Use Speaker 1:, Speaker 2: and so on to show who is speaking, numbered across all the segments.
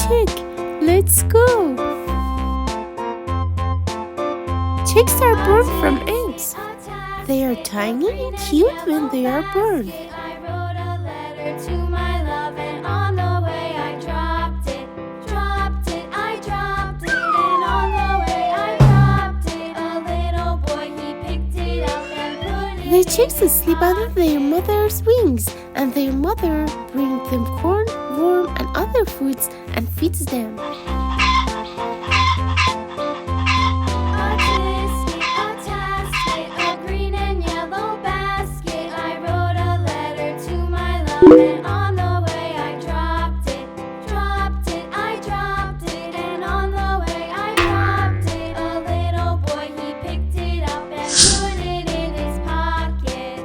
Speaker 1: chick. Let's go. Chicks are born from eggs. They are tiny and cute when they are born.
Speaker 2: I wrote a letter to my love, and on the way I dropped it. I dropped it, and on the way I dropped it. A little boy, he picked it up and put it.
Speaker 1: The chicks sleep under their mother's wings, and their mother brings them corn, worm, and other foods and feeds them.
Speaker 2: And on the way I dropped it. I dropped it, and on the way I dropped it. A little boy, he picked it up and put it in his pocket.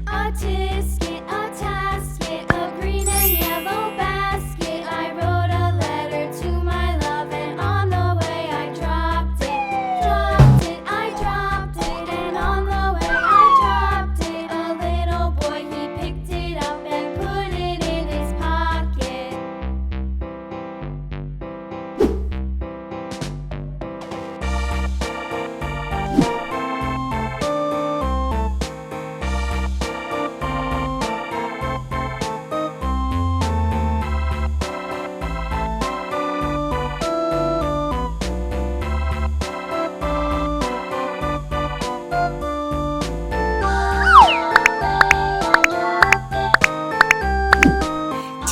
Speaker 2: A tisket, a tasket, a green and yellow basket. I wrote a letter to my love, and on the way I dropped it. I dropped it, and on the way I dropped it. A little boy, he picked it up and put it in his pocket.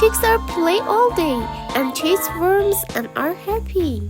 Speaker 1: Chicks are play all day and chase worms and are happy.